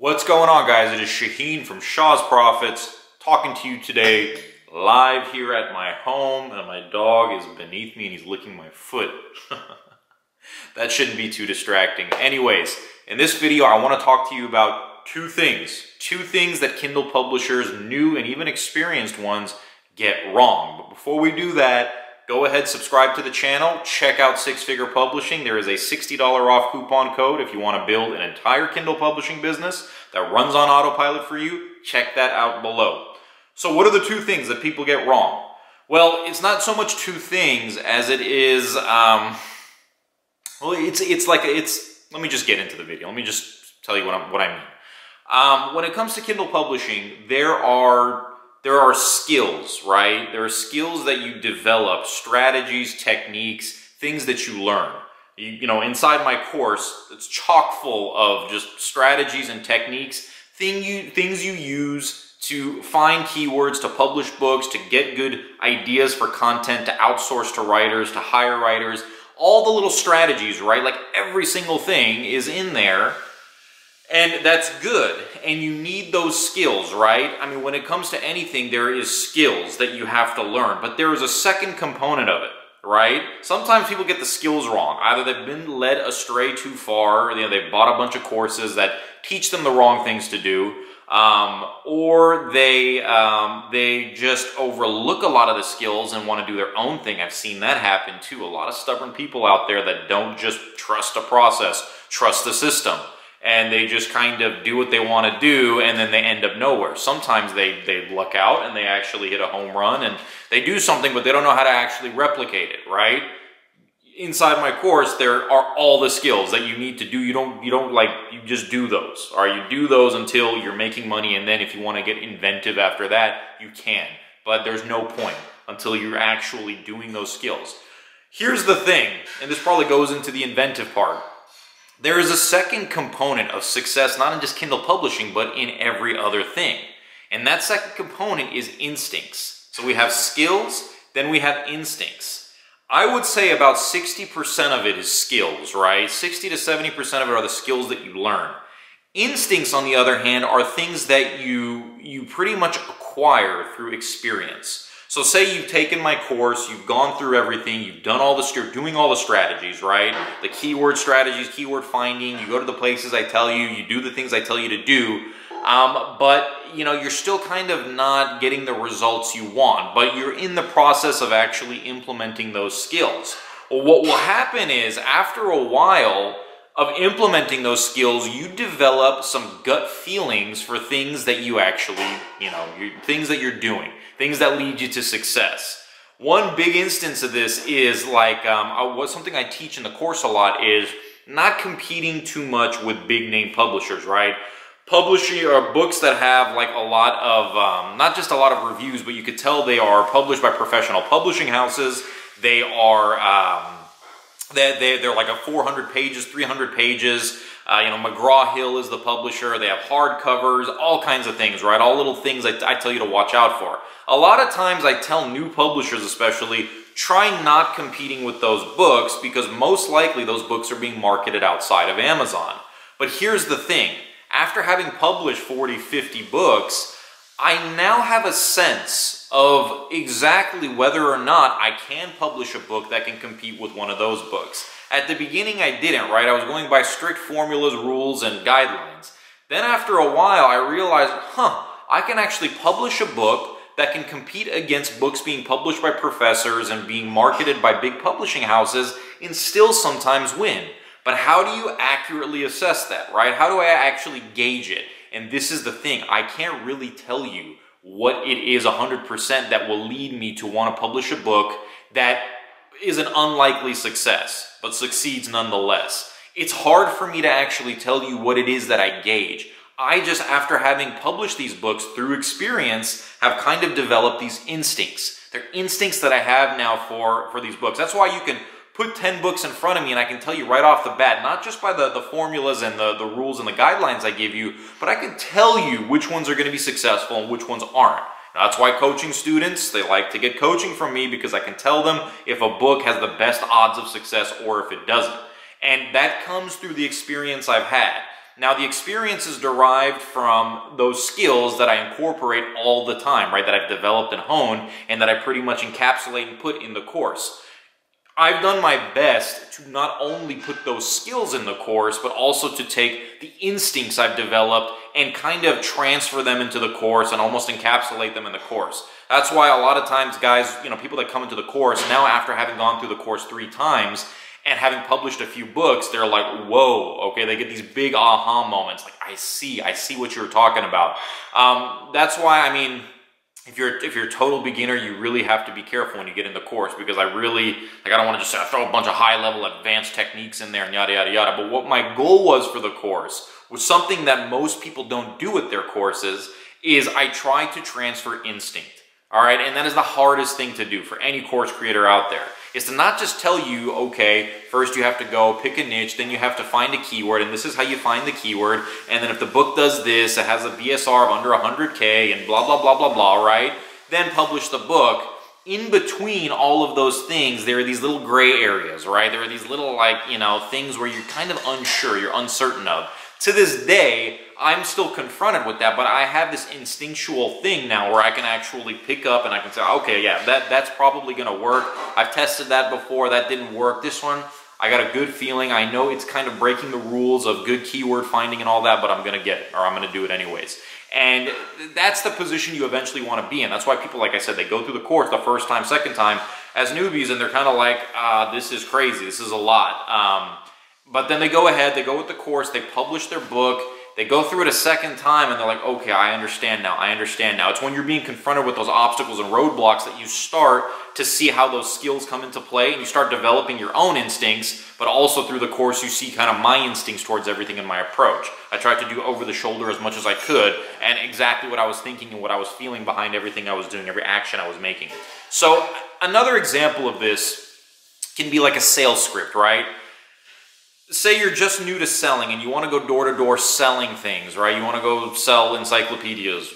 What's going on, guys? It is Shaheen from Shaw's Profits talking to you today live here at my home, and my dog is beneath me and he's licking my foot. That shouldn't be too distracting. Anyways, in this video I want to talk to you about two things that Kindle publishers, new and even experienced ones, get wrong. But before we do that, go ahead, subscribe to the channel, check out Six Figure Publishing. There is a $60 off coupon code if you want to build an entire Kindle publishing business that runs on autopilot for you. Check that out below. So what are the two things that people get wrong? Well, it's not so much two things as it is, let me just get into the video. Let me just tell you what I mean. When it comes to Kindle publishing, there are skills, right? There are skills that you develop, strategies, techniques, things that you learn. You know, inside my course, it's chock full of just strategies and techniques, things you use to find keywords, to publish books, to get good ideas for content, to outsource to writers, to hire writers, all the little strategies, right? Like every single thing is in there. And that's good, and you need those skills, right? I mean, when it comes to anything, there is skills that you have to learn, but there is a second component of it, right? Sometimes people get the skills wrong. Either they've been led astray too far, you know, they've bought a bunch of courses that teach them the wrong things to do, or they just overlook a lot of the skills and want to do their own thing. I've seen that happen too. A lot of stubborn people out there that don't just trust a process, trust the system. And they just kind of do what they want to do, and then they end up nowhere. Sometimes they luck out and they actually hit a home run and they do something, but they don't know how to actually replicate it, right? Inside my course, there are all the skills that you need to do. You just do those, or you do those until you're making money, and then if you want to get inventive after that, you can. But there's no point until you're actually doing those skills. Here's the thing, and this probably goes into the inventive part. There is a second component of success, not in just Kindle publishing, but in every other thing. And that second component is instincts. So we have skills, then we have instincts. I would say about 60% of it is skills, right? 60 to 70% of it are the skills that you learn. Instincts, on the other hand, are things that you pretty much acquire through experience. So say you've taken my course, you've gone through everything, you've done you're doing all the strategies, right? The keyword strategies, keyword finding, you go to the places I tell you, you do the things I tell you to do, but you know, you're still kind of not getting the results you want, but you're in the process of actually implementing those skills. Well, what will happen is after a while of implementing those skills, you develop some gut feelings for things that you actually, things that you're doing, things that lead you to success. One big instance of this is like, something I teach in the course a lot is not competing too much with big name publishers, right? Publishing or books that have like a lot of, not just a lot of reviews, but you could tell they are published by professional publishing houses. They are, they're like a 400 pages, 300 pages. McGraw-Hill is the publisher. They have hardcovers, all kinds of things, right? All little things I tell you to watch out for. A lot of times I tell new publishers especially, try not competing with those books because most likely those books are being marketed outside of Amazon. But here's the thing. After having published 40, 50 books, I now have a sense of exactly whether or not I can publish a book that can compete with one of those books. At the beginning I didn't, right? I was going by strict formulas, rules, and guidelines. Then after a while I realized, I can actually publish a book that can compete against books being published by professors and being marketed by big publishing houses and still sometimes win. But how do you accurately assess that, right? How do I actually gauge it? And this is the thing, I can't really tell you what it is 100% that will lead me to want to publish a book that is an unlikely success, but succeeds nonetheless. It's hard for me to actually tell you what it is that I gauge. I just, after having published these books through experience, have kind of developed these instincts. They're instincts that I have now for these books. That's why you can put 10 books in front of me and I can tell you right off the bat, not just by the formulas and the rules and the guidelines I give you, but I can tell you which ones are going to be successful and which ones aren't. Now, that's why coaching students, they like to get coaching from me because I can tell them if a book has the best odds of success or if it doesn't. And that comes through the experience I've had. Now, the experience is derived from those skills that I incorporate all the time, right? That I've developed and honed, and that I pretty much encapsulate and put in the course. I've done my best to not only put those skills in the course, but also to take the instincts I've developed and kind of transfer them into the course and almost encapsulate them in the course. That's why a lot of times, guys, people that come into the course, now after having gone through the course 3 times, and having published a few books, they're like, whoa, okay, they get these big aha moments, like, I see what you're talking about. That's why, if you're a total beginner, you really have to be careful when you get in the course, because I don't want to just throw a bunch of high-level advanced techniques in there and yada, yada, yada. But what my goal was for the course was something that most people don't do with their courses, is I try to transfer instinct. All right, and that is the hardest thing to do for any course creator out there, is to not just tell you, okay, first you have to go pick a niche, then you have to find a keyword, and this is how you find the keyword, and then if the book does this, it has a BSR of under 100K, and blah, blah, blah, blah, blah, right? Then publish the book. In between all of those things, there are these little gray areas, right? There are these little, things where you're kind of unsure, you're uncertain of. To this day, I'm still confronted with that, but I have this instinctual thing now where I can actually pick up and I can say, okay, yeah, that's probably going to work. I've tested that before. That didn't work. This one, I got a good feeling. I know it's kind of breaking the rules of good keyword finding and all that, but I'm going to get it, or I'm going to do it anyways. And that's the position you eventually want to be in. That's why people, like I said, they go through the course the first time, second time as newbies, and they're kind of like, this is crazy. This is a lot. But then they go ahead, they go with the course, they publish their book, they go through it a second time, and they're like, okay, I understand now, I understand now. It's when you're being confronted with those obstacles and roadblocks that you start to see how those skills come into play, and you start developing your own instincts, but also through the course you see kind of my instincts towards everything in my approach. I tried to do over the shoulder as much as I could, and exactly what I was thinking and what I was feeling behind everything I was doing, every action I was making. So another example of this can be like a sales script, right? Say you're just new to selling and you want to go door to door selling things, right? You want to go sell encyclopedias.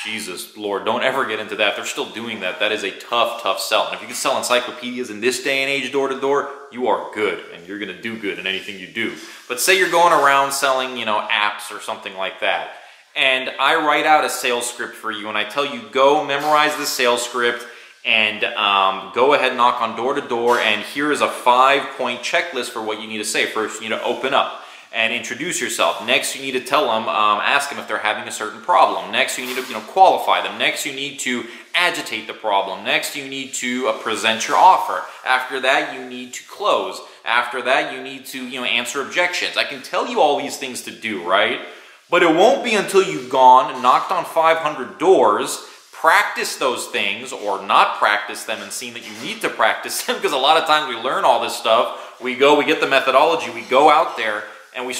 Jesus, Lord, don't ever get into that. They're still doing that. That is a tough, tough sell. And if you can sell encyclopedias in this day and age door to door, you are good and you're going to do good in anything you do. But say you're going around selling, apps or something like that. And I write out a sales script for you and I tell you, go memorize the sales script and go ahead and knock on door to door, and here is a 5-point checklist for what you need to say. First, you need to open up and introduce yourself. Next, you need to tell them, ask them if they're having a certain problem. Next, you need to qualify them. Next, you need to agitate the problem. Next, you need to present your offer. After that, you need to close. After that, you need to answer objections. I can tell you all these things to do, right? But it won't be until you've gone and knocked on 500 doors, practice those things or not practice them and seen that you need to practice them, because a lot of times we learn all this stuff, we get the methodology, we go out there and we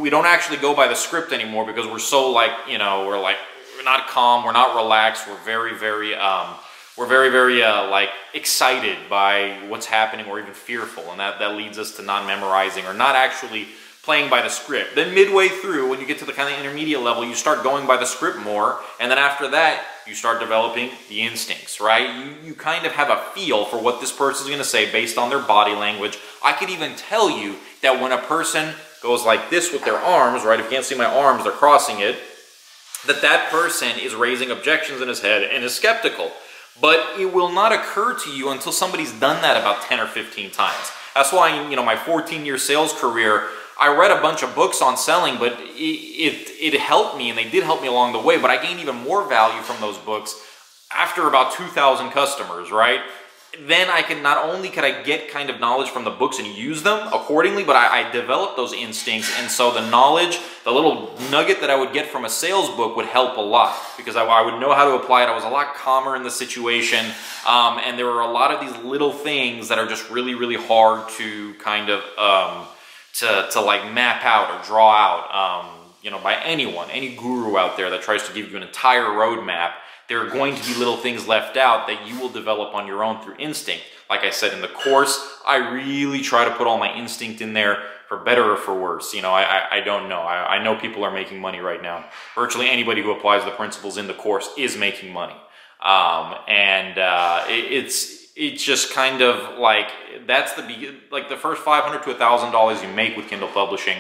don't actually go by the script anymore, because we're so we're not calm, we're not relaxed, we're very, very excited by what's happening, or even fearful, and that leads us to not memorizing or not actually playing by the script. Then midway through, when you get to the kind of intermediate level, you start going by the script more, and then after that, you start developing the instincts, right? You kind of have a feel for what this person is going to say based on their body language. I could even tell you that when a person goes like this with their arms, right? If you can't see my arms, they're crossing it, that person is raising objections in his head and is skeptical. But it will not occur to you until somebody's done that about 10 or 15 times. That's why, my 14-year sales career, I read a bunch of books on selling, but it helped me, and they did help me along the way, but I gained even more value from those books after about 2,000 customers, right? Then not only could I get kind of knowledge from the books and use them accordingly, but I developed those instincts, and so the knowledge, the little nugget that I would get from a sales book would help a lot, because I would know how to apply it. I was a lot calmer in the situation, and there were a lot of these little things that are just really, really hard to kind of to map out or draw out, by anyone, any guru out there that tries to give you an entire roadmap. There are going to be little things left out that you will develop on your own through instinct. Like I said, in the course, I really try to put all my instinct in there, for better or for worse. I don't know. I know people are making money right now. Virtually anybody who applies the principles in the course is making money. It's just kind of that's the first $500 to $1,000 you make with Kindle publishing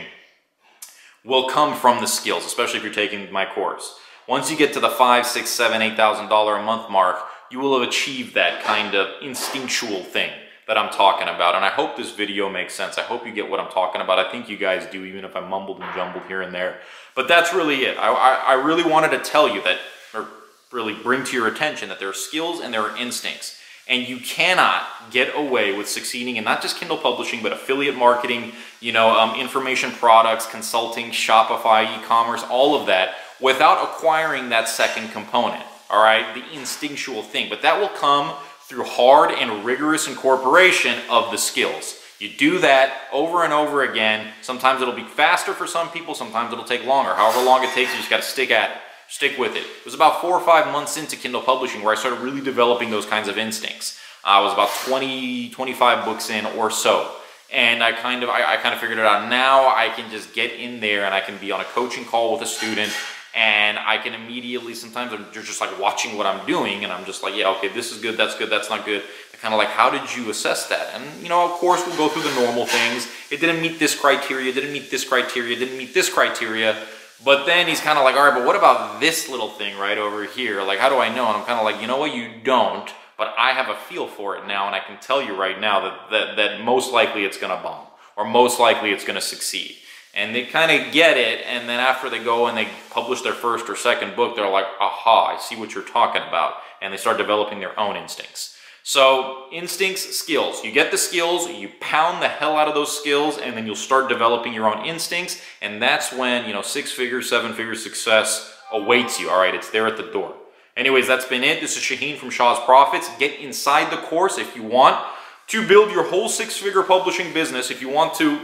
will come from the skills, especially if you're taking my course. Once you get to the $5,000, $6,000, $7,000, $8,000 a month mark, you will have achieved that kind of instinctual thing that I'm talking about. And I hope this video makes sense. I hope you get what I'm talking about. I think you guys do, even if I mumbled and jumbled here and there. But that's really it. I really wanted to tell you that, or really bring to your attention that there are skills and there are instincts. And you cannot get away with succeeding in not just Kindle publishing, but affiliate marketing, information products, consulting, Shopify, e-commerce, all of that, without acquiring that second component, all right? The instinctual thing. But that will come through hard and rigorous incorporation of the skills. You do that over and over again. Sometimes it'll be faster for some people, sometimes it'll take longer. However long it takes, you just gotta stick at it. Stick with it. It was about 4 or 5 months into Kindle publishing where I started really developing those kinds of instincts. I was about 20, 25 books in or so. And I kind of figured it out. Now I can just get in there and I can be on a coaching call with a student and I can immediately, sometimes you're just like watching what I'm doing and I'm just like, yeah, okay, this is good, that's not good. They're kind of like, how did you assess that? And of course we'll go through the normal things. It didn't meet this criteria, didn't meet this criteria, didn't meet this criteria. But then he's kind of like, all right, but what about this little thing right over here? Like, how do I know? And I'm kind of like, you know what, you don't, but I have a feel for it now, and I can tell you right now that most likely it's going to bomb, or most likely it's going to succeed. And they kind of get it, and then after they go and they publish their first or second book, they're like, aha, I see what you're talking about. And they start developing their own instincts. So instincts, skills. You get the skills, you pound the hell out of those skills, and then you'll start developing your own instincts, and that's when, 6-figure, 7-figure success awaits you. All right, it's there at the door. Anyways, that's been it. This is Shaheen from Shah's Profits. Get inside the course if you want to build your whole 6-figure publishing business, if you want to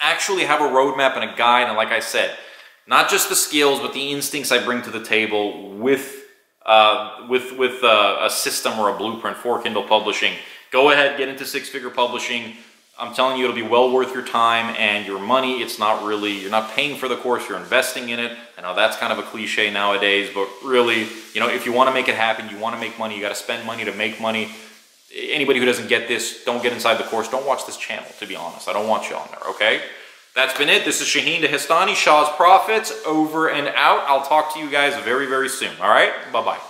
actually have a roadmap and a guide, and like I said, not just the skills, but the instincts I bring to the table with a system or a blueprint for Kindle publishing. Go ahead, get into 6-figure publishing. I'm telling you, it'll be well worth your time and your money. It's not really, you're not paying for the course, you're investing in it. I know that's kind of a cliche nowadays, but really, if you want to make it happen, you want to make money, you got to spend money to make money. Anybody who doesn't get this, don't get inside the course. Don't watch this channel, to be honest. I don't want you on there, okay? That's been it. This is Shaheen Dehistani, Shah's Profits, over and out. I'll talk to you guys very, very soon, all right? Bye-bye.